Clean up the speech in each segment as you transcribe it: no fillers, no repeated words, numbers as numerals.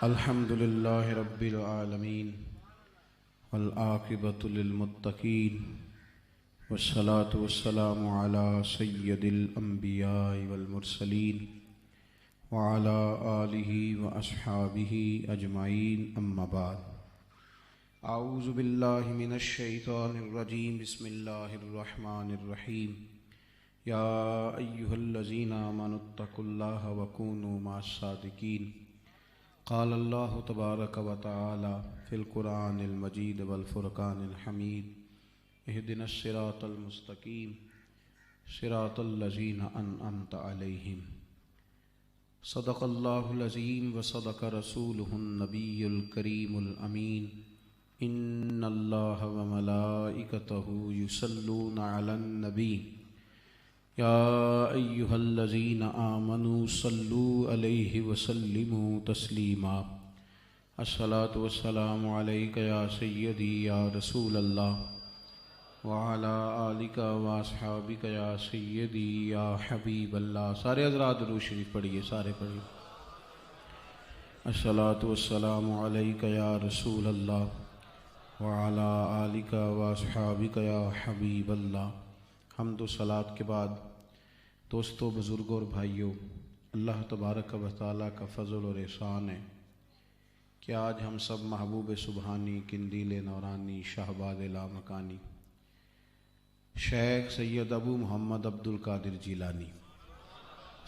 الحمد للہ رب العالمین والعاقبۃ للمتقین والصلاة والسلام علی سید الانبیاء والمرسلین وعلی آلہ واصحابہ اجمعین اما بعد اعوذ باللہ من الشیطان الرجیم بسم اللہ الرحمن الرحیم یا ایہا الذین آمنوا اتقوا اللہ وکونوا مع الصادقین قال اللہ تبارک و تعالی فی القرآن المجید والفرقان الحمید اہدنا الصراط المستقیم صراط الذین انعمت علیہم صدق اللہ العظیم وصدق رسولہ النبی الکریم الامین ان اللہ وملائکتہ یصلون علی النبی یا ایہا الذین آمنوا صلوا علیہ وسلموا تسلیما الصلاۃ والسلام علیک یا سیدی یا رسول اللہ وعلی آلک واصحابک یا سیدی یا حبیب اللہ۔ سارے حضرات درود شریف پڑھیے، سارے پڑھیے۔ الصلاۃ والسلام علیک یا رسول اللہ وعلی آلک واصحابک یا حبیب اللہ۔ حمد و صلوات کے بعد دوستو، بزرگوں اور بھائیوں، اللہ تبارک و تعالیٰ کا فضل اور احسان ہے کہ آج ہم سب محبوب سبحانی، قندیل نورانی، شہباز لامکانی، شیخ سید ابو محمد عبد القادر جیلانی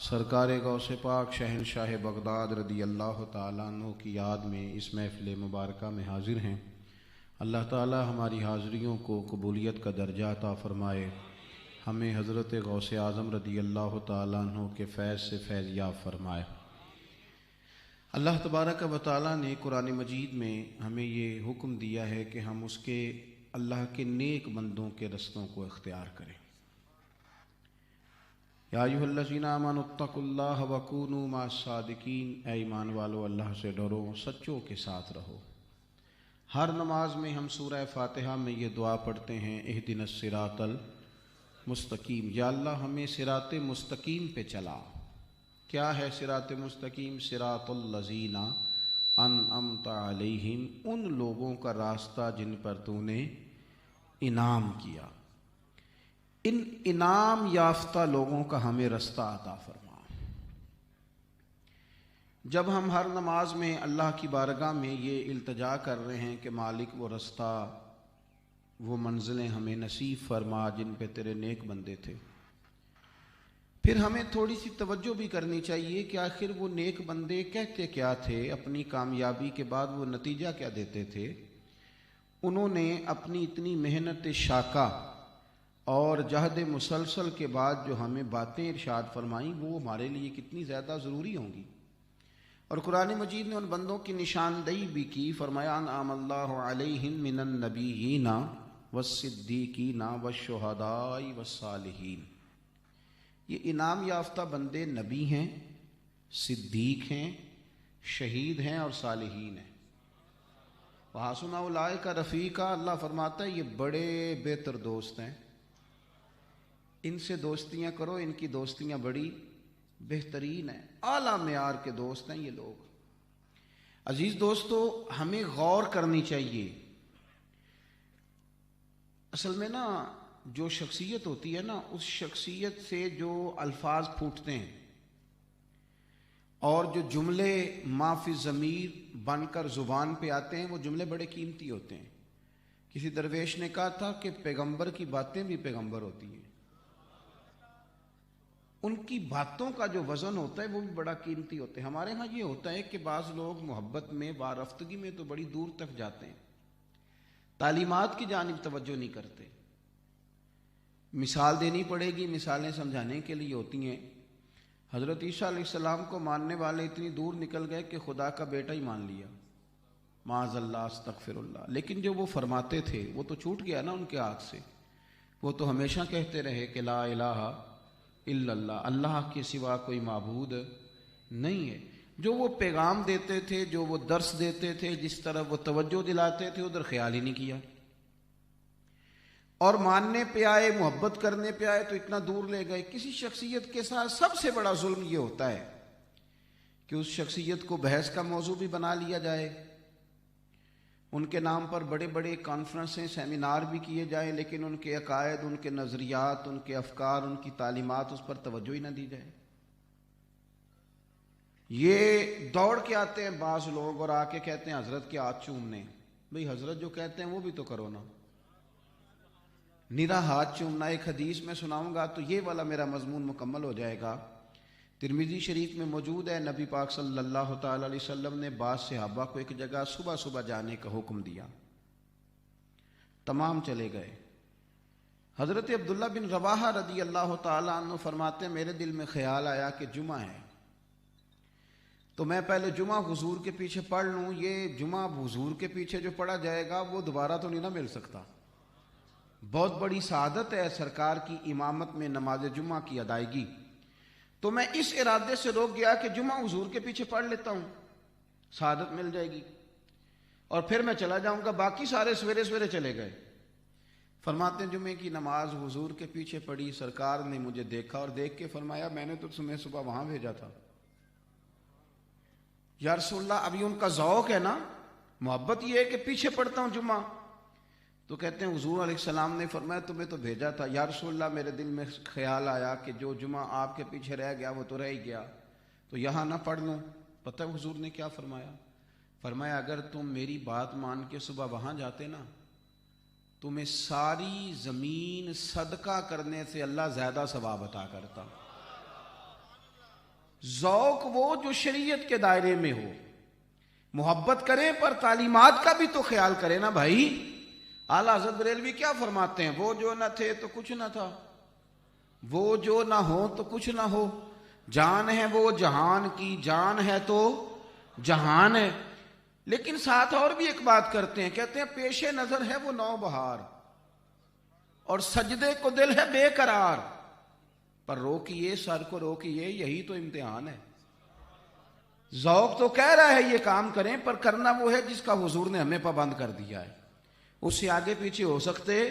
سرکار غوث پاک شہنشاہ بغداد رضی اللہ تعالیٰ عنہ کی یاد میں اس محفل مبارکہ میں حاضر ہیں۔ اللہ تعالیٰ ہماری حاضریوں کو قبولیت کا درجہ عطا فرمائے، ہمیں حضرت غوث اعظم رضی اللہ تعالیٰ عنہ کے فیض سے فیض یاب فرمائے۔ اللہ تبارک و تعالیٰ نے قرآن مجید میں ہمیں یہ حکم دیا ہے کہ ہم اس کے اللہ کے نیک بندوں کے رستوں کو اختیار کریں۔ یا ایھا الذین آمنوا اتقوا اللہ وکونوا مع الصادقین، اے ایمان والو اللہ سے ڈرو، سچوں کے ساتھ رہو۔ ہر نماز میں ہم سورہ فاتحہ میں یہ دعا پڑھتے ہیں، اہدنا الصراط المستقیم، یا اللہ ہمیں صراط مستقیم پہ چلا۔ کیا ہے صراط مستقیم؟ صراط الذین انعمت علیہم، ان لوگوں کا راستہ جن پر تو نے انعام کیا۔ ان انعام یافتہ لوگوں کا ہمیں رستہ عطا فرما۔ جب ہم ہر نماز میں اللہ کی بارگاہ میں یہ التجا کر رہے ہیں کہ مالک وہ رستہ، وہ منزلیں ہمیں نصیب فرما جن پہ تیرے نیک بندے تھے، پھر ہمیں تھوڑی سی توجہ بھی کرنی چاہیے کہ آخر وہ نیک بندے کہتے کیا تھے، اپنی کامیابی کے بعد وہ نتیجہ کیا دیتے تھے۔ انہوں نے اپنی اتنی محنت شاقہ اور جہد مسلسل کے بعد جو ہمیں باتیں ارشاد فرمائیں، وہ ہمارے لیے کتنی زیادہ ضروری ہوں گی۔ اور قرآن مجید نے ان بندوں کی نشاندہی بھی کی، فرمایا انعم اللہ علیہم من النبیین والصدیقین والشہداء والصالحین۔ یہ انعام یافتہ بندے نبی ہیں، صدیق ہیں، شہید ہیں اور صالحین ہیں۔ وحسن اولئک رفیقا، اللہ فرماتا ہے یہ بڑے بہتر دوست ہیں، ان سے دوستیاں کرو، ان کی دوستیاں بڑی بہترین ہیں، اعلیٰ معیار کے دوست ہیں یہ لوگ۔ عزیز دوستو، ہمیں غور کرنی چاہیے۔ اصل میں نا جو شخصیت ہوتی ہے نا، اس شخصیت سے جو الفاظ پھوٹتے ہیں اور جو جملے ما فی الضمیر بن کر زبان پہ آتے ہیں، وہ جملے بڑے قیمتی ہوتے ہیں۔ کسی درویش نے کہا تھا کہ پیغمبر کی باتیں بھی پیغمبر ہوتی ہیں، ان کی باتوں کا جو وزن ہوتا ہے وہ بھی بڑا قیمتی ہوتا ہے۔ ہمارے ہاں یہ ہوتا ہے کہ بعض لوگ محبت میں، وارفتگی میں تو بڑی دور تک جاتے ہیں، تعلیمات کی جانب توجہ نہیں کرتے۔ مثال دینی پڑے گی، مثالیں سمجھانے کے لیے ہوتی ہیں۔ حضرت عیسیٰ علیہ السلام کو ماننے والے اتنی دور نکل گئے کہ خدا کا بیٹا ہی مان لیا، معاذ اللہ استغفر اللہ۔ لیکن جو وہ فرماتے تھے وہ تو چھوٹ گیا نا ان کے ہاتھ سے۔ وہ تو ہمیشہ کہتے رہے کہ لا الہ الا اللہ، اللہ کے سوا کوئی معبود نہیں ہے۔ جو وہ پیغام دیتے تھے، جو وہ درس دیتے تھے، جس طرح وہ توجہ دلاتے تھے، ادھر خیال ہی نہیں کیا۔ اور ماننے پہ آئے، محبت کرنے پہ آئے تو اتنا دور لے گئے۔ کسی شخصیت کے ساتھ سب سے بڑا ظلم یہ ہوتا ہے کہ اس شخصیت کو بحث کا موضوع بھی بنا لیا جائے، ان کے نام پر بڑے بڑے کانفرنسیں سیمینار بھی کیے جائیں، لیکن ان کے عقائد، ان کے نظریات، ان کے افکار، ان کی تعلیمات، اس پر توجہ ہی نہ دی جائے۔ یہ دوڑ کے آتے ہیں بعض لوگ اور آ کے کہتے ہیں حضرت کے ہاتھ چومنے۔ بھئی حضرت جو کہتے ہیں وہ بھی تو کرو نا، نرا ہاتھ چومنا۔ ایک حدیث میں سناؤں گا تو یہ والا میرا مضمون مکمل ہو جائے گا۔ ترمذی شریف میں موجود ہے، نبی پاک صلی اللہ تعالی علیہ وسلم نے بعض صحابہ کو ایک جگہ صبح صبح جانے کا حکم دیا، تمام چلے گئے۔ حضرت عبداللہ بن رواحہ رضی اللہ تعالی عنہ فرماتے ہیں میرے دل میں خیال آیا کہ جمعہ ہے تو میں پہلے جمعہ حضور کے پیچھے پڑھ لوں۔ یہ جمعہ حضور کے پیچھے جو پڑھا جائے گا وہ دوبارہ تو نہیں نہ مل سکتا، بہت بڑی سعادت ہے سرکار کی امامت میں نماز جمعہ کی ادائیگی۔ تو میں اس ارادے سے روک گیا کہ جمعہ حضور کے پیچھے پڑھ لیتا ہوں، سعادت مل جائے گی اور پھر میں چلا جاؤں گا۔ باقی سارے سویرے سویرے چلے گئے۔ فرماتے ہیں جمعے کی نماز حضور کے پیچھے پڑھی، سرکار نے مجھے دیکھا اور دیکھ کے فرمایا میں نے تو تمہیں صبح وہاں بھیجا تھا۔ یا رسول اللہ، ابھی ان کا ذوق ہے نا، محبت یہ ہے کہ پیچھے پڑھتا ہوں جمعہ۔ تو کہتے ہیں حضور علیہ السلام نے فرمایا تمہیں تو بھیجا تھا۔ یا رسول اللہ، میرے دل میں خیال آیا کہ جو جمعہ آپ کے پیچھے رہ گیا وہ تو رہ ہی گیا، تو یہاں نہ پڑھ لوں۔ پتہ ہے حضور نے کیا فرمایا؟ فرمایا اگر تم میری بات مان کے صبح وہاں جاتے نا، تمہیں ساری زمین صدقہ کرنے سے اللہ زیادہ ثواب عطا کرتا۔ ذوق وہ جو شریعت کے دائرے میں ہو، محبت کریں پر تعلیمات کا بھی تو خیال کریں نا بھائی۔ اعلیٰ حضرت بریلوی کیا فرماتے ہیں؟ وہ جو نہ تھے تو کچھ نہ تھا، وہ جو نہ ہو تو کچھ نہ ہو، جان ہے وہ جہان کی، جان ہے تو جہان ہے۔ لیکن ساتھ اور بھی ایک بات کرتے ہیں، کہتے ہیں پیش نظر ہے وہ نو بہار اور سجدے کو دل ہے بے قرار، پر روکیے سر کو روکیے، یہی تو امتحان ہے۔ ذوق تو کہہ رہا ہے یہ کام کریں، پر کرنا وہ ہے جس کا حضور نے ہمیں پابند کر دیا ہے، اس سے آگے پیچھے ہو سکتے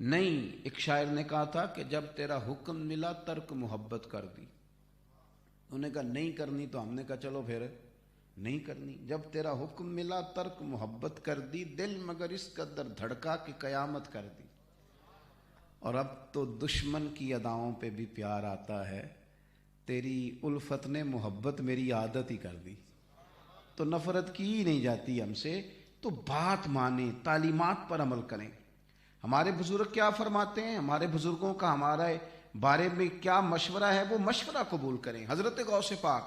نہیں۔ ایک شاعر نے کہا تھا کہ جب تیرا حکم ملا ترک محبت کر دی، انہوں نے کہا نہیں کرنی، تو ہم نے کہا چلو پھر نہیں کرنی۔ جب تیرا حکم ملا ترک محبت کر دی، دل مگر اس قدر دھڑکا کہ قیامت کر دی۔ اور اب تو دشمن کی اداؤں پہ بھی پیار آتا ہے، تیری الفت نے محبت میری عادت ہی کر دی، تو نفرت کی ہی نہیں جاتی ہم سے۔ تو بات مانیں، تعلیمات پر عمل کریں۔ ہمارے بزرگ کیا فرماتے ہیں، ہمارے بزرگوں کا ہمارے بارے میں کیا مشورہ ہے، وہ مشورہ قبول کریں۔ حضرت غوث پاک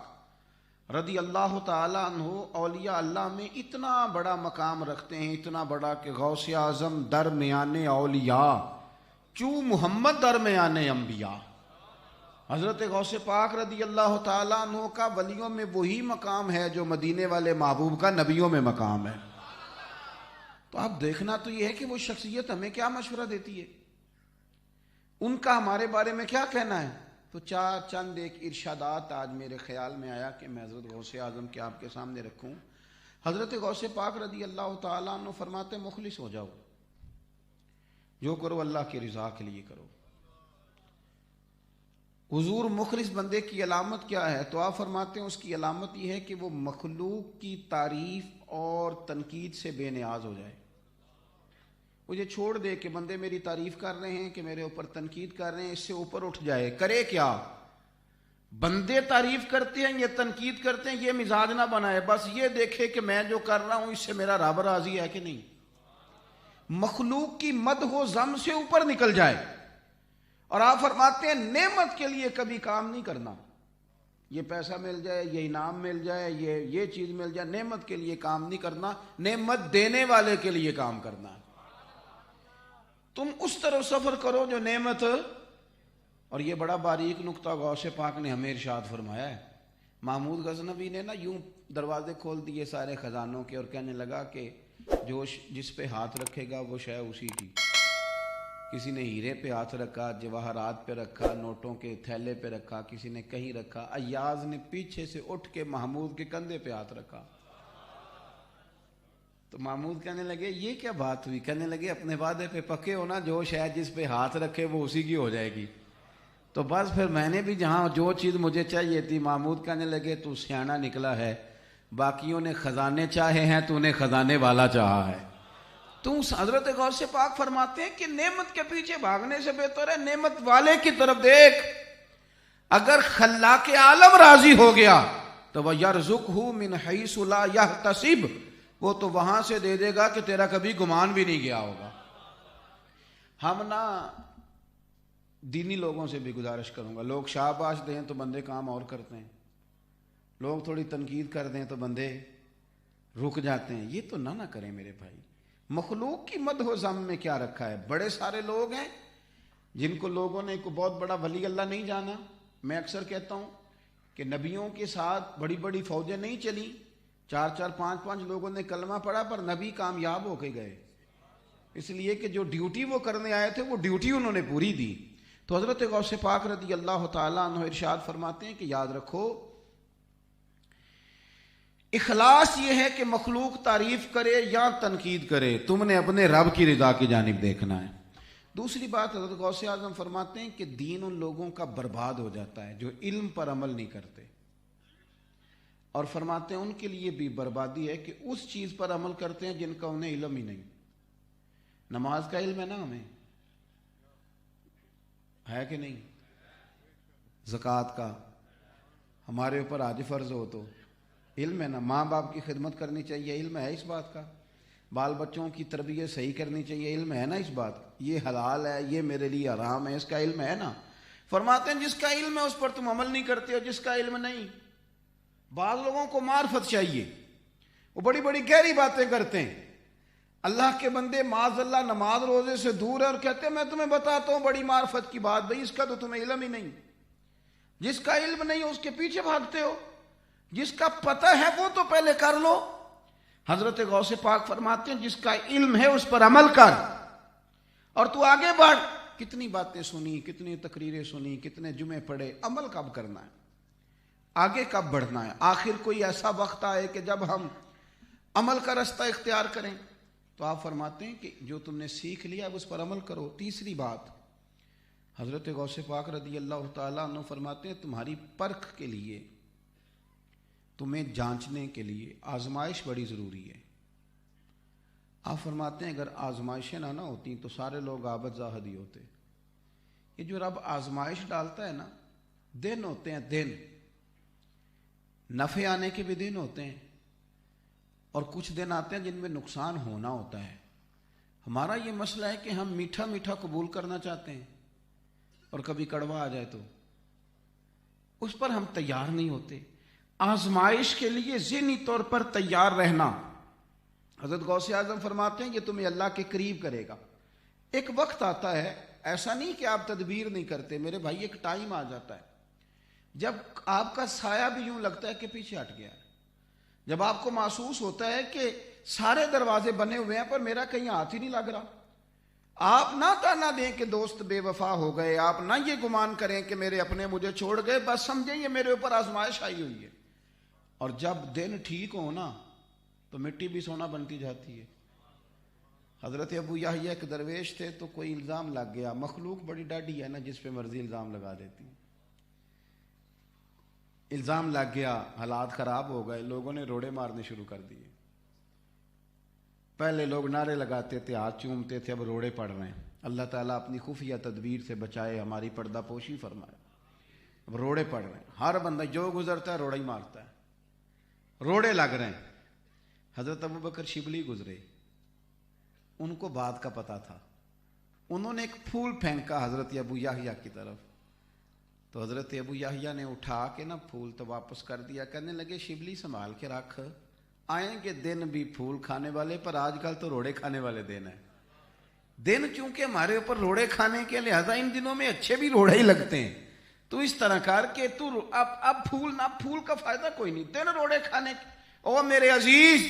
رضی اللہ تعالی عنہ اولیاء اللہ میں اتنا بڑا مقام رکھتے ہیں، اتنا بڑا کہ غوث اعظم درمیان اولیاء چو محمد درمیان انبیاء۔ حضرت غوث پاک رضی اللہ تعالی عنہ کا ولیوں میں وہی مقام ہے جو مدینے والے محبوب کا نبیوں میں مقام ہے۔ تو اب دیکھنا تو یہ ہے کہ وہ شخصیت ہمیں کیا مشورہ دیتی ہے، ان کا ہمارے بارے میں کیا کہنا ہے۔ تو چند ایک ارشادات آج میرے خیال میں آیا کہ میں حضرت غوث اعظم کے آپ کے سامنے رکھوں۔ حضرت غوث پاک رضی اللہ تعالیٰ عنہ فرماتے مخلص ہو جاؤ، جو کرو اللہ کی رضا کے لیے کرو۔ حضور مخلص بندے کی علامت کیا ہے؟ تو آپ فرماتے ہیں اس کی علامت یہ ہے کہ وہ مخلوق کی تعریف اور تنقید سے بے نیاز ہو جائے، مجھے چھوڑ دے کہ بندے میری تعریف کر رہے ہیں کہ میرے اوپر تنقید کر رہے ہیں، اس سے اوپر اٹھ جائے۔ کرے کیا؟ بندے تعریف کرتے ہیں، یہ تنقید کرتے ہیں، یہ مزاج نہ بنائے، بس یہ دیکھے کہ میں جو کر رہا ہوں اس سے میرا رب راضی ہے کہ نہیں۔ مخلوق کی مدح و ذم سے اوپر نکل جائے۔ اور آپ فرماتے ہیں نعمت کے لیے کبھی کام نہیں کرنا، یہ پیسہ مل جائے، یہ انعام مل جائے، یہ چیز مل جائے، نعمت کے لیے کام نہیں کرنا، نعمت دینے والے کے لیے کام کرنا۔ تم اس طرح سفر کرو جو نعمت۔ اور یہ بڑا باریک نقطہ غوث پاک نے ہمیں ارشاد فرمایا ہے۔ محمود غزنوی نے نا یوں دروازے کھول دیے سارے خزانوں کے اور کہنے لگا کہ جو جس پہ ہاتھ رکھے گا وہ شے اسی کی۔ کسی نے ہیرے پہ ہاتھ رکھا، جواہرات پہ رکھا، نوٹوں کے تھیلے پہ رکھا، کسی نے کہیں رکھا۔ ایاز نے پیچھے سے اٹھ کے محمود کے کندھے پہ ہاتھ رکھا۔ تو محمود کہنے لگے یہ کیا بات ہوئی؟ کہنے لگے اپنے وعدے پہ پکے ہونا، جو شاید جس پہ ہاتھ رکھے وہ اسی کی ہو جائے گی۔ تو بس پھر میں نے بھی جہاں جو چیز مجھے چاہیے تھی، محمود کہنے لگے تو سیانا نکلا ہے، باقیوں نے خزانے چاہے ہیں، تو نے خزانے والا چاہا ہے۔ تو حضرت غوث پاک فرماتے ہیں کہ نعمت کے پیچھے بھاگنے سے بہتر ہے نعمت والے کی طرف دیکھ۔ اگر خلاق عالم راضی ہو گیا تو وَيَرْزُقْهُ مِنْ حَيْثُ لَا يَحْتَسِبُ، وہ تو وہاں سے دے دے گا کہ تیرا کبھی گمان بھی نہیں گیا ہوگا۔ ہم نا دینی لوگوں سے بھی گزارش کروں گا، لوگ شاباش دیں تو بندے کام اور کرتے ہیں، لوگ تھوڑی تنقید کر دیں تو بندے رک جاتے ہیں۔ یہ تو نہ کریں میرے بھائی۔ مخلوق کی مدح و ذم میں کیا رکھا ہے؟ بڑے سارے لوگ ہیں جن کو لوگوں نے کوئی بہت بڑا ولی اللہ نہیں جانا۔ میں اکثر کہتا ہوں کہ نبیوں کے ساتھ بڑی بڑی فوجیں نہیں چلیں، 4 5 لوگوں نے کلمہ پڑھا پر نبی کامیاب ہو کے گئے، اس لیے کہ جو ڈیوٹی وہ کرنے آئے تھے وہ ڈیوٹی انہوں نے پوری دی۔ تو حضرت غوث پاک رضی اللہ تعالیٰ عنہ ارشاد فرماتے ہیں کہ یاد رکھو، اخلاص یہ ہے کہ مخلوق تعریف کرے یا تنقید کرے، تم نے اپنے رب کی رضا کی جانب دیکھنا ہے۔ دوسری بات حضرت غوث اعظم فرماتے ہیں کہ دین ان لوگوں کا برباد ہو جاتا ہے جو علم پر عمل نہیں کرتے، اور فرماتے ہیں ان کے لیے بھی بربادی ہے کہ اس چیز پر عمل کرتے ہیں جن کا انہیں علم ہی نہیں۔ نماز کا علم ہے نا، ہمیں ہے کہ نہیں؟ زکوٰۃ کا ہمارے اوپر آج فرض ہو تو علم ہے نا، ماں باپ کی خدمت کرنی چاہیے، علم ہے اس بات کا، بال بچوں کی تربیت صحیح کرنی چاہیے، علم ہے نا اس بات کا، یہ حلال ہے یہ میرے لیے حرام ہے، اس کا علم ہے نا۔ فرماتے ہیں جس کا علم ہے اس پر تم عمل نہیں کرتے ہو، جس کا علم نہیں۔ بعض لوگوں کو معرفت چاہیے، وہ بڑی بڑی گہری باتیں کرتے ہیں، اللہ کے بندے معاذ اللہ نماز روزے سے دور ہے اور کہتے ہیں میں تمہیں بتاتا ہوں بڑی معرفت کی بات، بھئی اس کا تو تمہیں علم ہی نہیں۔ جس کا علم نہیں اس کے پیچھے بھاگتے ہو، جس کا پتہ ہے وہ تو پہلے کر لو۔ حضرت غوث پاک فرماتے ہیں جس کا علم ہے اس پر عمل کر اور تو آگے بڑھ۔ کتنی باتیں سنی، کتنی تقریریں سنی، کتنے جمعے پڑھے، عمل کب کرنا ہے، آگے کب بڑھنا ہے؟ آخر کوئی ایسا وقت آئے کہ جب ہم عمل کا رستہ اختیار کریں۔ تو آپ فرماتے ہیں کہ جو تم نے سیکھ لیا اب اس پر عمل کرو۔ تیسری بات حضرت غوث پاک رضی اللہ تعالیٰ عنہ فرماتے ہیں تمہاری پرکھ کے لیے، تمہیں جانچنے کے لیے آزمائش بڑی ضروری ہے۔ آپ فرماتے ہیں اگر آزمائشیں نہ ہوتی تو سارے لوگ عابد زاہد ہی ہوتے۔ یہ جو رب آزمائش ڈالتا ہے نا، دن ہوتے ہیں، دن نفع آنے کے بھی دن ہوتے ہیں اور کچھ دن آتے ہیں جن میں نقصان ہونا ہوتا ہے۔ ہمارا یہ مسئلہ ہے کہ ہم میٹھا میٹھا قبول کرنا چاہتے ہیں اور کبھی کڑوا آ جائے تو اس پر ہم تیار نہیں ہوتے۔ آزمائش کے لیے ذہنی طور پر تیار رہنا۔ حضرت غوث اعظم فرماتے ہیں یہ تمہیں اللہ کے قریب کرے گا۔ ایک وقت آتا ہے، ایسا نہیں کہ آپ تدبیر نہیں کرتے میرے بھائی، ایک ٹائم آ جاتا ہے جب آپ کا سایہ بھی یوں لگتا ہے کہ پیچھے ہٹ گیا ہے، جب آپ کو محسوس ہوتا ہے کہ سارے دروازے بنے ہوئے ہیں پر میرا کہیں ہاتھ ہی نہیں لگ رہا۔ آپ نہ تانا دیں کہ دوست بے وفا ہو گئے، آپ نہ یہ گمان کریں کہ میرے اپنے مجھے چھوڑ گئے، بس سمجھیں یہ میرے اوپر آزمائش آئی ہوئی ہے۔ اور جب دن ٹھیک ہو نا تو مٹی بھی سونا بنتی جاتی ہے۔ حضرت ابو یحییٰ ایک درویش تھے تو کوئی الزام لگ گیا، مخلوق بڑی ڈاڈی ہے نا جس پہ مرضی الزام لگا دیتی، الزام لگ گیا، حالات خراب ہو گئے، لوگوں نے روڑے مارنے شروع کر دیے۔ پہلے لوگ نعرے لگاتے تھے، ہاتھ چومتے تھے، اب روڑے پڑ رہے ہیں۔ اللہ تعالیٰ اپنی خفیہ تدبیر سے بچائے، ہماری پردہ پوشی فرمائے۔ اب روڑے پڑ رہے ہیں، ہر بندہ جو گزرتا ہے روڑا ہی مارتا ہے، روڑے لگ رہے ہیں۔ حضرت ابوبکر شبلی گزرے، ان کو بات کا پتہ تھا، انہوں نے ایک پھول پھینکا حضرت ابو یحییٰ کی طرف، تو حضرت ابو یحییٰ نے اٹھا کے نا پھول تو واپس کر دیا، کہنے لگے شبلی سنبھال کے رکھ، آئیں گے دن بھی پھول کھانے والے، پر آج کل تو روڑے کھانے والے دن ہیں۔ دن چونکہ ہمارے اوپر روڑے کھانے کے لہذا ان دنوں میں اچھے بھی روڑے ہی لگتے ہیں، تو اس طرح کر کے تو اب پھول نہ، پھول کا فائدہ کوئی نہیں، دن روڑے کھانے۔ او میرے عزیز،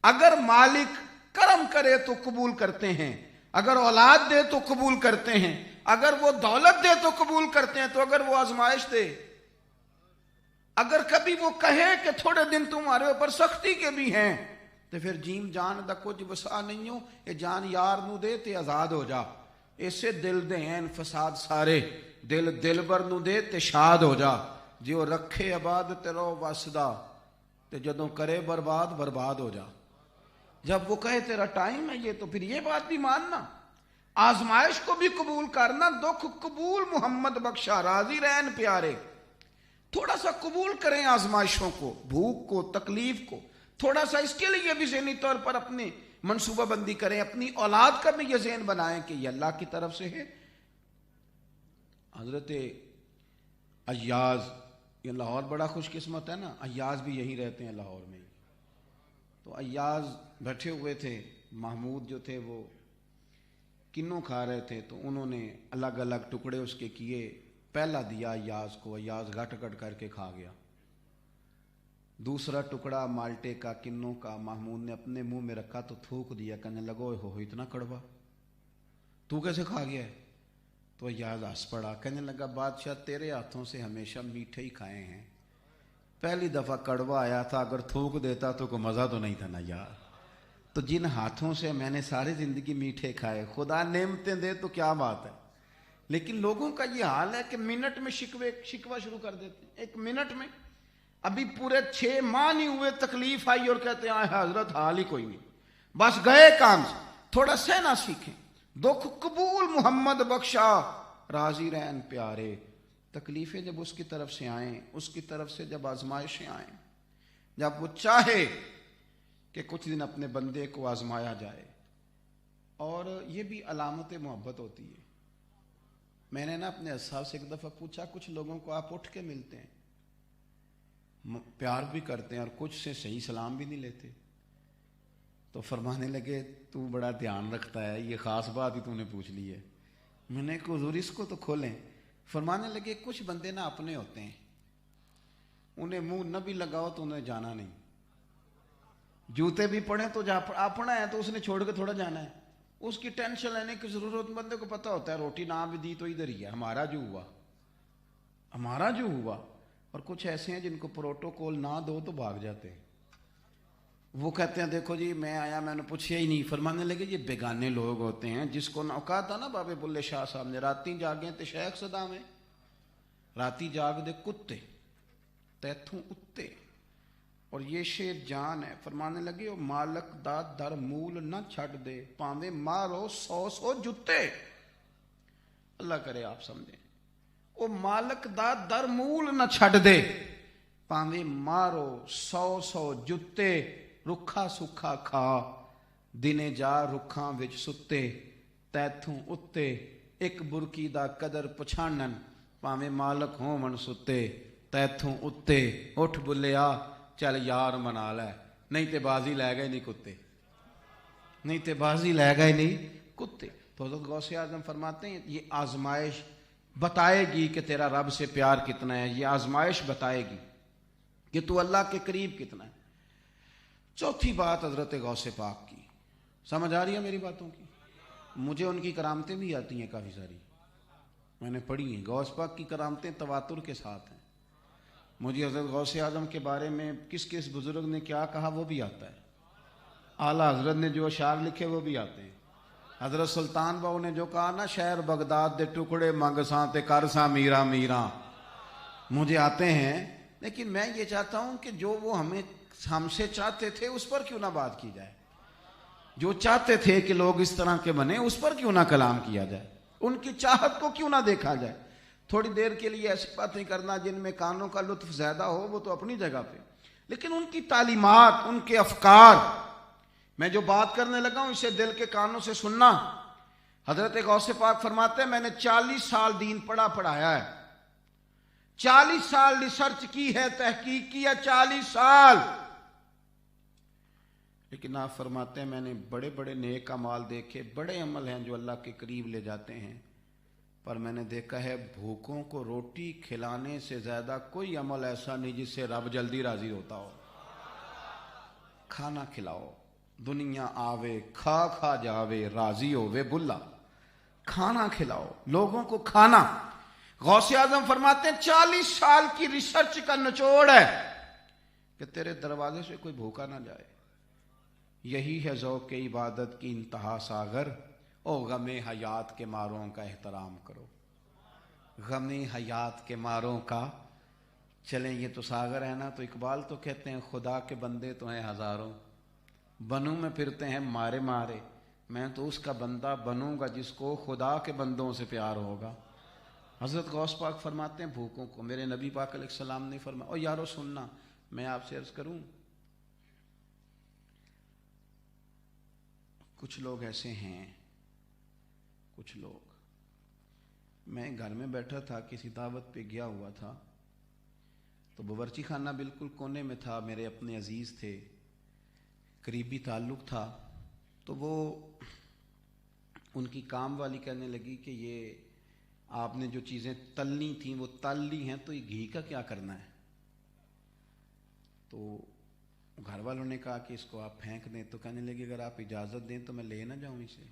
اگر مالک کرم کرے تو قبول کرتے ہیں، اگر اولاد دے تو قبول کرتے ہیں، اگر وہ دولت دے تو قبول کرتے ہیں، تو اگر وہ آزمائش دے، اگر کبھی وہ کہے کہ تھوڑے دن تمہارے اوپر سختی کے بھی ہیں، تو پھر جیم جان دا کچھ وسا نہیں ہو، یہ جان یار نو دے تے آزاد ہو جا، اسے دل دے ہیں فساد سارے دل دلبر نو دے تے شاد ہو جا جی وہ رکھے آباد تے رو وسدا تے جدوں کرے برباد برباد ہو جا. جب وہ کہے تیرا ٹائم ہے یہ تو پھر یہ بات بھی ماننا, آزمائش کو بھی قبول کرنا, دکھ قبول محمد بخشا راضی رہن پیارے. تھوڑا سا قبول کریں آزمائشوں کو, بھوک کو, تکلیف کو, تھوڑا سا اس کے لیے بھی ذہنی طور پر اپنی منصوبہ بندی کریں, اپنی اولاد کا بھی یہ ذہن بنائیں کہ یہ اللہ کی طرف سے ہے. حضرت ایاز, یہ لاہور بڑا خوش قسمت ہے نا, ایاز بھی یہی رہتے ہیں لاہور میں. تو ایاز بیٹھے ہوئے تھے, محمود جو تھے وہ کنوں کھا رہے تھے, تو انہوں نے الگ الگ ٹکڑے اس کے کیے, پہلا دیا ایاز کو, ایاز گھٹ گھٹ کر کے کھا گیا. دوسرا ٹکڑا مالٹے کا کنوں کا محمود نے اپنے منہ میں رکھا تو تھوک دیا, کہنے لگو ہو اتنا کڑوا تو کیسے کھا گیا ہے؟ تو ایاز ہنس پڑا, کہنے لگا بادشاہ تیرے ہاتھوں سے ہمیشہ میٹھے ہی کھائے ہیں, پہلی دفعہ کڑوا آیا تھا, اگر تھوک دیتا تو کوئی مزہ تو نہیں تھا نا یار. تو جن ہاتھوں سے میں نے ساری زندگی میٹھے کھائے, خدا نعمتیں دے تو کیا بات ہے. لیکن لوگوں کا یہ حال ہے کہ منٹ میں شکوہ شروع کر دیتے ہیں, ایک منٹ میں. ابھی پورے 6 ماہ نہیں ہوئے تکلیف آئی اور کہتے ہیں حضرت حال ہی کوئی نہیں, بس گئے کام سے. تھوڑا سہنا سیکھیں, دکھ قبول محمد بخشا راضی رہن پیارے. تکلیفیں جب اس کی طرف سے آئیں, اس کی طرف سے جب آزمائشیں آئیں, جب وہ چاہے کہ کچھ دن اپنے بندے کو آزمایا جائے, اور یہ بھی علامت محبت ہوتی ہے. میں نے نا اپنے اصحاب سے ایک دفعہ پوچھا, کچھ لوگوں کو آپ اٹھ کے ملتے ہیں, پیار بھی کرتے ہیں اور کچھ سے صحیح سلام بھی نہیں لیتے, تو فرمانے لگے تو بڑا دھیان رکھتا ہے, یہ خاص بات ہی تو نے پوچھ لی ہے. میں نے کہا حضور اس کو تو کھولیں. فرمانے لگے کچھ بندے نا اپنے ہوتے ہیں, انہیں منہ نہ بھی لگاؤ تو انہیں جانا نہیں, جوتے بھی پڑھیں تو اپنا ہے تو اس نے چھوڑ کے تھوڑا جانا ہے, اس کی ٹینشن لینے کی ضرورت. بندے کو پتہ ہوتا ہے روٹی نہ بھی دی تو ادھر ہی ہے, ہمارا جو ہوا ہمارا جو ہوا. اور کچھ ایسے ہیں جن کو پروٹوکول نہ دو تو بھاگ جاتے ہیں, وہ کہتے ہیں دیکھو جی میں آیا میں نے پوچھا ہی نہیں. فرمانے لگے یہ بیگانے لوگ ہوتے ہیں, جس کو نہ کہا تھا نا بابے بلے شاہ صاحب نے, راتی جاگیں تے شیخ صدا میں, راتی جاگ دے کتے تیتھوں اتے. اور یہ شیر جان ہے. فرمانے لگے وہ مالک دا در مول نہ چھڑ دے, پاویں مارو 100 جتے. اللہ کرے آپ سمجھیں, وہ مالک دا در مول نہ چھڑ دے, پاویں مارو 100 جتے. رکھا سکھا کھا دنے جا رکھاں وچ ستے, تیتھوں اتے ایک برکی دا قدر پچھانن, پاویں مالک ہون ستے تیتھوں اتے. اٹھ بلیا چل یار منا لے, نہیں تے بازی لے گئے نہیں کتے, نہیں تے بازی لے گئے نہیں کتے. تو حضرت غوث اعظم فرماتے ہیں یہ آزمائش بتائے گی کہ تیرا رب سے پیار کتنا ہے, یہ آزمائش بتائے گی کہ تو اللہ کے قریب کتنا ہے. چوتھی بات حضرت غوث پاک کی, سمجھ آ رہی ہے میری باتوں کی؟ مجھے ان کی کرامتیں بھی آتی ہیں کافی ساری, میں نے پڑھی ہیں. غوث پاک کی کرامتیں تواتر کے ساتھ ہیں. مجھے حضرت غوث اعظم کے بارے میں کس کس بزرگ نے کیا کہا وہ بھی آتا ہے, اعلیٰ حضرت نے جو اشعار لکھے وہ بھی آتے ہیں. حضرت سلطان باؤ نے جو کہا نا شہر بغداد دے ٹکڑے منگ ساں تے کر ساں میرا میرا, مجھے آتے ہیں. لیکن میں یہ چاہتا ہوں کہ جو وہ ہم سے چاہتے تھے اس پر کیوں نہ بات کی جائے, جو چاہتے تھے کہ لوگ اس طرح کے بنے اس پر کیوں نہ کلام کیا جائے, ان کی چاہت کو کیوں نہ دیکھا جائے. تھوڑی دیر کے لیے ایسی باتیں کرنا جن میں کانوں کا لطف زیادہ ہو وہ تو اپنی جگہ پہ, لیکن ان کی تعلیمات, ان کے افکار, میں جو بات کرنے لگا ہوں اسے دل کے کانوں سے سننا. حضرت غوث پاک فرماتے ہیں میں نے 40 سال دین پڑھایا ہے, 40 سال ریسرچ کی ہے, تحقیق کی ہے, 40 سال. لیکن آپ فرماتے ہیں میں نے بڑے بڑے نیک اعمال دیکھے, بڑے عمل ہیں جو اللہ کے قریب لے جاتے ہیں, پر میں نے دیکھا ہے بھوکوں کو روٹی کھلانے سے زیادہ کوئی عمل ایسا نہیں جس سے رب جلدی راضی ہوتا ہو. کھانا کھلاؤ, دنیا آوے کھا کھا جاوے راضی ہووے بلا, کھانا کھلاؤ لوگوں کو کھانا. غوث اعظم فرماتے ہیں 40 سال کی ریسرچ کا نچوڑ ہے کہ تیرے دروازے سے کوئی بھوکا نہ جائے. یہی ہے ذوق عبادت کی انتہا ساغر, او غم حیات کے ماروں کا احترام کرو، غم حیات کے ماروں کا۔ چلیں یہ تو ساغر ہے نا، تو اقبال تو کہتے ہیں خدا کے بندے تو ہیں ہزاروں، بنوں میں پھرتے ہیں مارے مارے، میں تو اس کا بندہ بنوں گا جس کو خدا کے بندوں سے پیار ہوگا۔ حضرت غوث پاک فرماتے ہیں بھوکوں کو، میرے نبی پاک علیہ السلام نے فرمایا، اور یارو سننا، میں آپ سے عرض کروں، کچھ لوگ ایسے ہیں، کچھ لوگ، میں گھر میں بیٹھا تھا، کسی دعوت پہ گیا ہوا تھا، تو باورچی خانہ بالکل کونے میں تھا، میرے اپنے عزیز تھے، قریبی تعلق تھا، تو وہ ان کی کام والی کہنے لگی کہ یہ آپ نے جو چیزیں تلنی تھیں وہ تل لی ہیں، تو یہ گھی کا کیا کرنا ہے؟ تو گھر والوں نے کہا کہ اس کو آپ پھینک دیں، تو کہنے لگی اگر آپ اجازت دیں تو میں لے نہ جاؤں اسے۔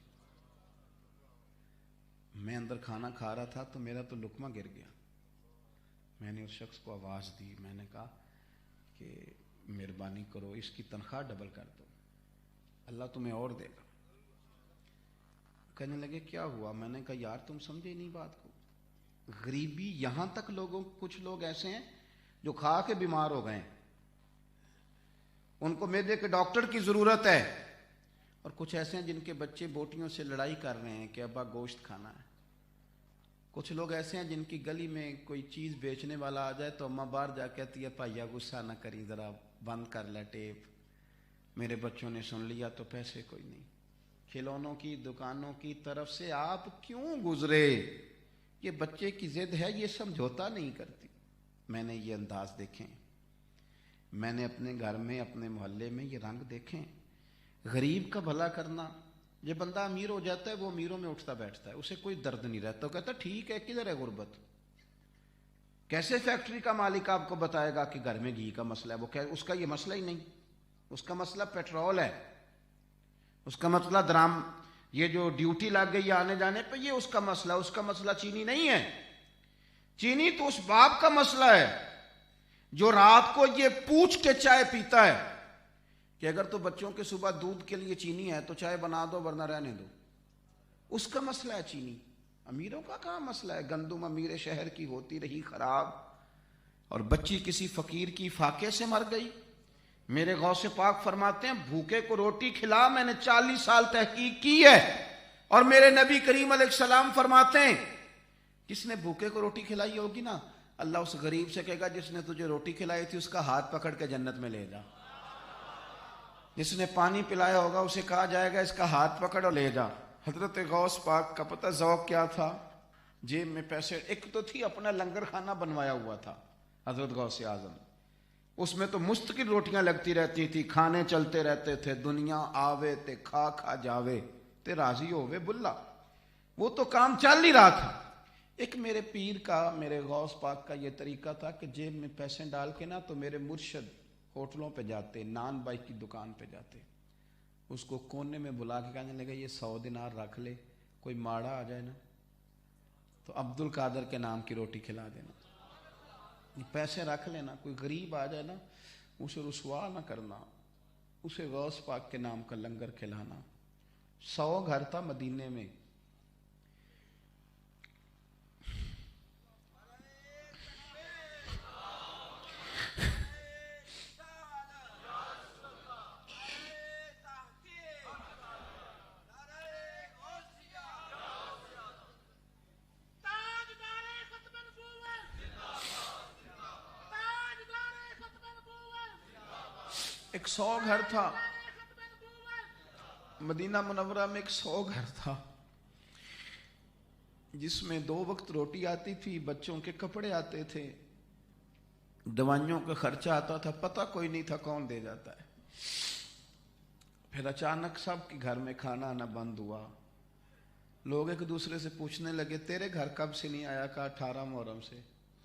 میں اندر کھانا کھا رہا تھا تو میرا تو لقمہ گر گیا، میں نے اس شخص کو آواز دی، میں نے کہا کہ مہربانی کرو اس کی تنخواہ ڈبل کر دو، اللہ تمہیں اور دے گا۔ کہنے لگے کیا ہوا؟ میں نے کہا یار تم سمجھے نہیں بات کو، غریبی یہاں تک لوگوں، کچھ لوگ ایسے ہیں جو کھا کے بیمار ہو گئے، ان کو معدے کے ڈاکٹر کی ضرورت ہے، اور کچھ ایسے ہیں جن کے بچے بوٹیوں سے لڑائی کر رہے ہیں کہ ابا گوشت کھانا ہے، کچھ لوگ ایسے ہیں جن کی گلی میں کوئی چیز بیچنے والا آ جائے تو اماں باہر جا کہتی ہے بھائیا غصہ نہ کری، ذرا بند کر لے ٹیپ، میرے بچوں نے سن لیا تو پیسے کوئی نہیں۔ کھلونوں کی دکانوں کی طرف سے آپ کیوں گزرے؟ یہ بچے کی ضد ہے، یہ سمجھوتا نہیں کرتی۔ میں نے یہ انداز دیکھیں، میں نے اپنے گھر میں، اپنے محلے میں یہ رنگ دیکھیں، غریب کا بھلا کرنا۔ یہ بندہ امیر ہو جاتا ہے، وہ امیروں میں اٹھتا بیٹھتا ہے، اسے کوئی درد نہیں رہتا، وہ کہتا ٹھیک ہے کدھر ہے غربت۔ کیسے فیکٹری کا مالک آپ کو بتائے گا کہ گھر میں گھی کا مسئلہ ہے؟ وہ اس کا یہ مسئلہ ہی نہیں، اس کا مسئلہ پیٹرول ہے، اس کا مسئلہ درام، یہ جو ڈیوٹی لگ گئی آنے جانے پہ، یہ اس کا مسئلہ، اس کا مسئلہ چینی نہیں ہے۔ چینی تو اس باپ کا مسئلہ ہے جو رات کو یہ پوچھ کے چائے پیتا ہے کہ اگر تو بچوں کے صبح دودھ کے لیے چینی ہے تو چائے بنا دو ورنہ رہنے دو، اس کا مسئلہ ہے چینی۔ امیروں کا کہاں مسئلہ ہے؟ گندم امیر شہر کی ہوتی رہی خراب، اور بچی کسی فقیر کی فاقے سے مر گئی۔ میرے غوث پاک فرماتے ہیں بھوکے کو روٹی کھلا، میں نے 40 سال تحقیق کی ہے، اور میرے نبی کریم علیہ السلام فرماتے ہیں جس نے بھوکے کو روٹی کھلائی ہوگی نا، اللہ اس غریب سے کہے گا جس نے تجھے روٹی کھلائی تھی اس کا ہاتھ پکڑ کے جنت میں لے جا۔ جس نے پانی پلایا ہوگا اسے کہا جائے گا اس کا ہاتھ پکڑ اور لے جا۔ حضرت غوث پاک کا پتہ ذوق کیا تھا؟ جیب میں پیسے، ایک تو تھی اپنا لنگر خانہ بنوایا ہوا تھا حضرت غوث اعظم، اس میں تو مستقل روٹیاں لگتی رہتی تھی، کھانے چلتے رہتے تھے، دنیا آوے تے کھا کھا جاوے تے راضی ہووے بلا، وہ تو کام چل ہی رہا تھا۔ ایک میرے پیر کا، میرے غوث پاک کا یہ طریقہ تھا کہ جیب میں پیسے ڈال کے نا تو میرے مرشد ہوٹلوں پہ جاتے، نان بائی کی دکان پہ جاتے، اس کو کونے میں بلا کے کہنے لگا یہ 100 دینار رکھ لے، کوئی ماڑا آ جائے نا تو عبد القادر کے نام کی روٹی کھلا دینا، پیسے رکھ لینا، کوئی غریب آ جائے نا اسے رسوا نہ کرنا، اسے غوث پاک کے نام کا لنگر کھلانا۔ 100 گھر تھا مدینے میں، ایک 100 گھر تھا مدینہ منورہ میں، ایک 100 گھر تھا جس میں 2 وقت روٹی آتی تھی، بچوں کے کپڑے آتے تھے، دوائیوں کا خرچہ آتا تھا، پتہ کوئی نہیں تھا کون دے جاتا ہے۔ پھر اچانک سب کے گھر میں کھانا آنا بند ہوا، لوگ ایک دوسرے سے پوچھنے لگے تیرے گھر کب سے نہیں آیا؟ کہا 18 محرم سے۔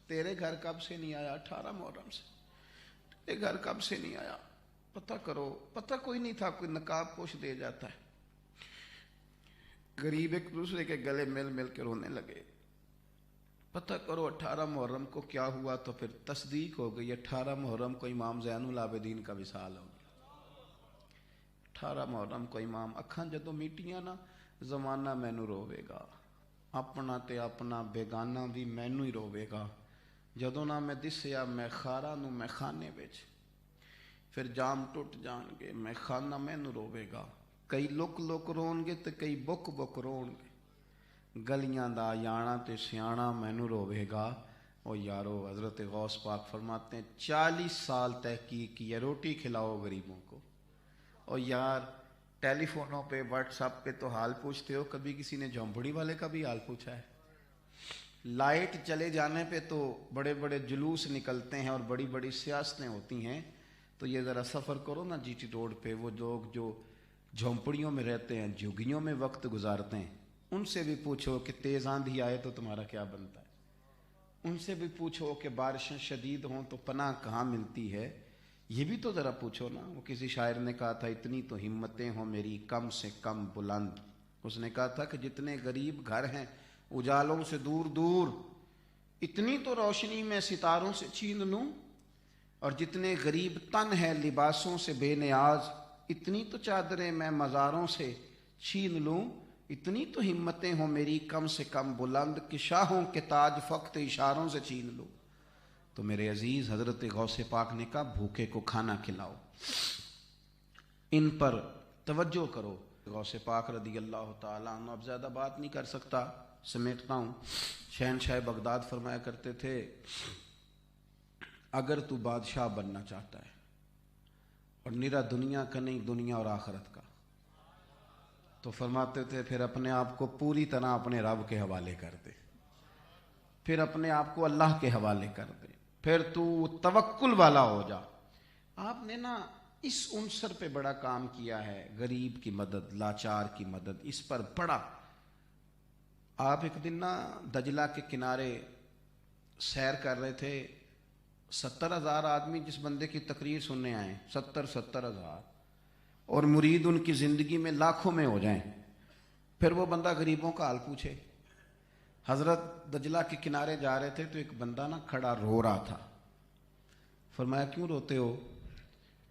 تیرے گھر کب سے نہیں آیا؟ 18 محرم سے۔ تیرے گھر کب سے نہیں آیا؟ پتہ کرو، پتہ کوئی نہیں تھا، کوئی نقاب پوش دے جاتا ہے۔ غریب ایک دوسرے کے گلے مل مل کے رونے لگے، پتہ کرو 18 محرم کو کیا ہوا؟ تو پھر تصدیق ہو گئی، 18 محرم کو امام زین العابدین کا وصال ہو گیا۔ 18 محرم کو امام، اکھاں جدوں میٹیاں نا زمانہ مینوں روے گا، اپنا تے اپنا بیگانہ بھی مینوں ہی روے گا، جدوں نہ میں دسیا میں خارا نو میں خانے وچ، پھر جام ٹوٹ جان گے، میں خانہ مینوں روے گا، کئی لک لک رون گے تے کئی بک بک رون گے، گلیاں دا یانا تے سیانا مینوں روے گا۔ او یارو، حضرت غوث پاک فرماتے ہیں 40 سال تحقیق کی ہے، روٹی کھلاؤ غریبوں کو۔ اور یار ٹیلی فونوں پہ واٹس ایپ پہ تو حال پوچھتے ہو، کبھی کسی نے جھونپڑی والے کا بھی حال پوچھا ہے؟ لائٹ چلے جانے پہ تو بڑے بڑے جلوس نکلتے ہیں اور بڑی بڑی سیاستیں ہوتی ہیں، تو یہ ذرا سفر کرو نا جی ٹی روڈ پہ، وہ لوگ جو جھونپڑیوں میں رہتے ہیں، جھگیوں میں وقت گزارتے ہیں، ان سے بھی پوچھو کہ تیز آندھی آئے تو تمہارا کیا بنتا ہے، ان سے بھی پوچھو کہ بارشیں شدید ہوں تو پناہ کہاں ملتی ہے، یہ بھی تو ذرا پوچھو نا۔ وہ کسی شاعر نے کہا تھا اتنی تو ہمتیں ہوں میری کم سے کم بلند، اس نے کہا تھا کہ جتنے غریب گھر ہیں اجالوں سے دور دور، اتنی تو روشنی میں ستاروں سے چھین لوں، اور جتنے غریب تن ہیں لباسوں سے بے نیاز، اتنی تو چادریں میں مزاروں سے چھین لوں، اتنی تو ہمتیں ہوں میری کم سے کم بلند کہ شاہوں کے تاج فقط اشاروں سے چھین لوں۔ تو میرے عزیز، حضرت غوث پاک نے کہا بھوکے کو کھانا کھلاؤ، ان پر توجہ کرو۔ غوث پاک رضی اللہ تعالیٰ عنہ، اب زیادہ بات نہیں کر سکتا، سمیٹتا ہوں۔ شہنشاہ بغداد فرمایا کرتے تھے اگر تو بادشاہ بننا چاہتا ہے اور نرا دنیا کا نہیں، دنیا اور آخرت کا، تو فرماتے تھے پھر اپنے آپ کو پوری طرح اپنے رب کے حوالے کر دے، پھر اپنے آپ کو اللہ کے حوالے کر دے، پھر تو توکل والا ہو جا۔ آپ نے نا اس عنصر پہ بڑا کام کیا ہے، غریب کی مدد، لاچار کی مدد، اس پر بڑا۔ آپ ایک دن نا دجلہ کے کنارے سیر کر رہے تھے، 70,000 آدمی جس بندے کی تقریر سننے آئے، 70,000 اور مرید ان کی زندگی میں لاکھوں میں ہو جائیں، پھر وہ بندہ غریبوں کا حال پوچھے۔ حضرت دجلہ کے کنارے جا رہے تھے تو ایک بندہ نا کھڑا رو رہا تھا۔ فرمایا کیوں روتے ہو؟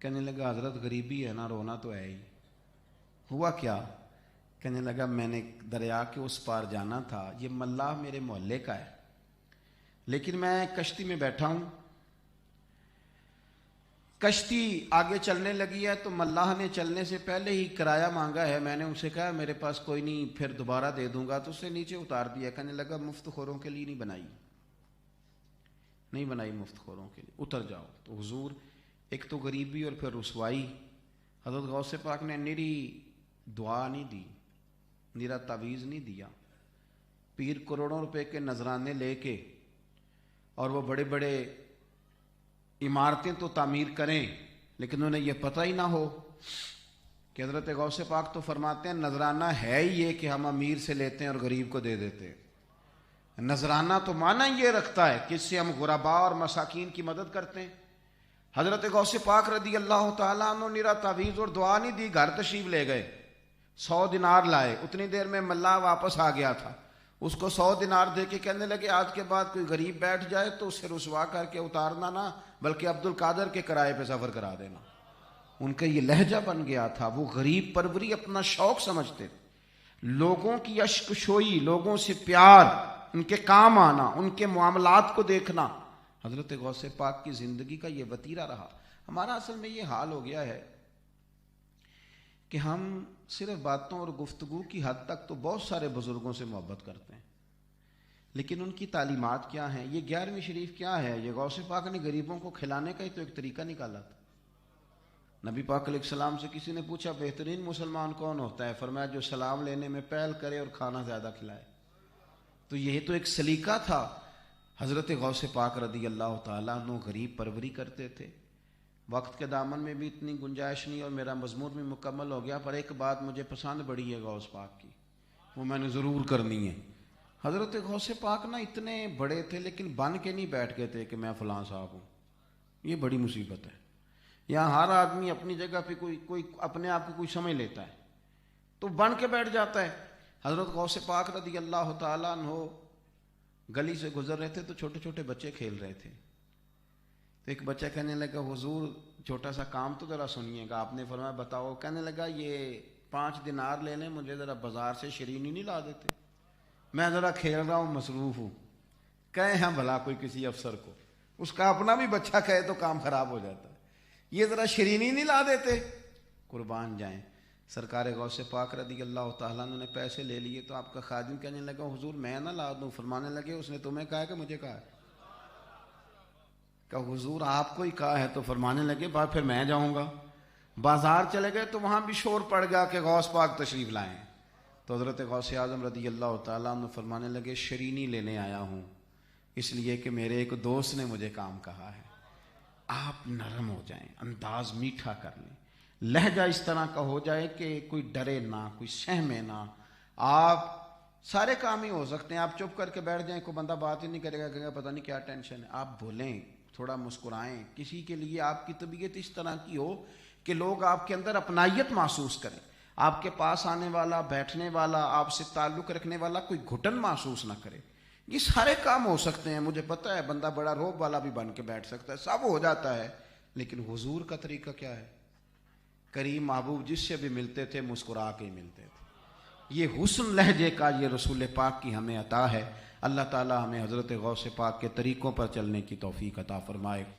کہنے لگا حضرت غریبی ہے نا، رونا تو ہے ہی۔ ہوا کیا؟ کہنے لگا میں نے دریا کے اس پار جانا تھا، یہ ملاح میرے محلے کا ہے، لیکن میں کشتی میں بیٹھا ہوں، کشتی آگے چلنے لگی ہے تو ملاح نے چلنے سے پہلے ہی کرایہ مانگا ہے، میں نے اسے کہا میرے پاس کوئی نہیں، پھر دوبارہ دے دوں گا، تو اسے نیچے اتار دیا۔ کہنے لگا مفت خوروں کے لیے نہیں بنائی مفت خوروں کے لیے، اتر جاؤ۔ تو حضور، ایک تو غریبی اور پھر رسوائی، حضرت غوث پاک نے نری دعا نہیں دی، نرا تعویذ نہیں دیا، پیر کروڑوں روپے کے نذرانے لے کے اور وہ بڑے بڑے عمارتیں تو تعمیر کریں، لیکن انہیں یہ پتہ ہی نہ ہو کہ حضرت غوث پاک تو فرماتے ہیں نذرانہ ہے ہی یہ کہ ہم امیر سے لیتے ہیں اور غریب کو دے دیتے ہیں۔ نذرانہ تو معنی یہ رکھتا ہے کہ اس سے ہم غرباء اور مساکین کی مدد کرتے ہیں۔ حضرت غوث پاک رضی اللہ تعالیٰ عنہ نرا تعویذ اور دعا نہیں دی، گھر تشریف لے گئے، 100 دینار لائے، اتنی دیر میں ملا واپس آ گیا تھا، اس کو 100 دینار دے کے کہنے لگے آج کے بعد کوئی غریب بیٹھ جائے تو اسے رسوا کر کے اتارنا نہ، بلکہ عبد القادر کے کرائے پہ سفر کرا دینا۔ ان کا یہ لہجہ بن گیا تھا، وہ غریب پروری اپنا شوق سمجھتے تھے، لوگوں کی اشک شوئی، لوگوں سے پیار، ان کے کام آنا، ان کے معاملات کو دیکھنا، حضرت غوث پاک کی زندگی کا یہ وتیرہ رہا۔ ہمارا اصل میں یہ حال ہو گیا ہے کہ ہم صرف باتوں اور گفتگو کی حد تک تو بہت سارے بزرگوں سے محبت کرتے ہیں، لیکن ان کی تعلیمات کیا ہیں؟ یہ 11ویں شریف کیا ہے؟ یہ غوث پاک نے غریبوں کو کھلانے کا ہی تو ایک طریقہ نکالا تھا۔ نبی پاک علیہ السلام سے کسی نے پوچھا بہترین مسلمان کون ہوتا ہے؟ فرمایا جو سلام لینے میں پہل کرے اور کھانا زیادہ کھلائے۔ تو یہ تو ایک سلیقہ تھا۔ حضرت غوث پاک رضی اللہ تعالیٰ عنہ غریب پروری کرتے تھے۔ وقت کے دامن میں بھی اتنی گنجائش نہیں اور میرا مضمون بھی مکمل ہو گیا، پر ایک بات مجھے پسند بڑی ہے غوث پاک کی، وہ میں نے ضرور کرنی ہے۔ حضرت غوث پاک نا اتنے بڑے تھے لیکن بن کے نہیں بیٹھ گئے تھے کہ میں فلاں صاحب ہوں، یہ بڑی مصیبت ہے۔ یہاں ہر آدمی اپنی جگہ پہ کوئی اپنے آپ کو کوئی سمجھ لیتا ہے تو بن کے بیٹھ جاتا ہے۔ حضرت غوث پاک رضی اللہ تعالیٰ عنہ گلی سے گزر رہے تھے تو چھوٹے چھوٹے بچے کھیل رہے تھے، تو ایک بچہ کہنے لگا حضور چھوٹا سا کام تو ذرا سنیے گا۔ آپ نے فرمایا بتاؤ۔ کہنے لگا یہ 5 دینار لے لیں, مجھے ذرا بازار سے شرینی نہیں لا دیتے, میں ذرا کھیل رہا ہوں, مصروف ہوں. کہیں ہم بھلا کوئی کسی افسر کو, اس کا اپنا بھی بچہ کہے تو کام خراب ہو جاتا ہے, یہ ذرا شرینی نہیں لا دیتے. قربان جائیں, سرکار غوث پاک رضی اللہ تعالیٰ عنہ نے پیسے لے لیے تو آپ کا خادم کہنے لگا حضور میں نہ لا دوں, فرمانے لگے اس نے تمہیں کہا کہ مجھے کہا ہے؟ کہ حضور آپ کو ہی کہا ہے. تو فرمانے لگے بات پھر میں جاؤں گا. بازار چلے گئے تو وہاں بھی شور پڑ گیا کہ غوث پاک تشریف لائیں. تو حضرت غوث اعظم رضی اللہ تعالیٰ عنہ فرمانے لگے شرینی لینے آیا ہوں اس لیے کہ میرے ایک دوست نے مجھے کام کہا ہے. آپ نرم ہو جائیں, انداز میٹھا کر لیں, لہجہ اس طرح کا ہو جائے کہ کوئی ڈرے نہ, کوئی سہمے نہ. آپ سارے کام ہی ہو سکتے ہیں, آپ چپ کر کے بیٹھ جائیں, کوئی بندہ بات ہی نہیں کرے گا, کہے گا پتہ نہیں کیا ٹینشن ہے. آپ بولیں, تھوڑا مسکرائیں. کسی کے لیے آپ کی طبیعت اس طرح کی ہو کہ لوگ آپ کے اندر اپنائیت محسوس کریں, آپ کے پاس آنے والا, بیٹھنے والا, آپ سے تعلق رکھنے والا کوئی گھٹن محسوس نہ کرے. یہ سارے کام ہو سکتے ہیں. مجھے پتہ ہے بندہ بڑا روب والا بھی بن کے بیٹھ سکتا ہے, سب ہو جاتا ہے. لیکن حضور کا طریقہ کیا ہے؟ کریم محبوب جس سے بھی ملتے تھے مسکرا کے ہی ملتے تھے. یہ حسن لہجے کا یہ رسول پاک کی ہمیں عطا ہے. اللہ تعالی ہمیں حضرت غوث پاک کے طریقوں پر چلنے کی توفیق عطا فرمائے.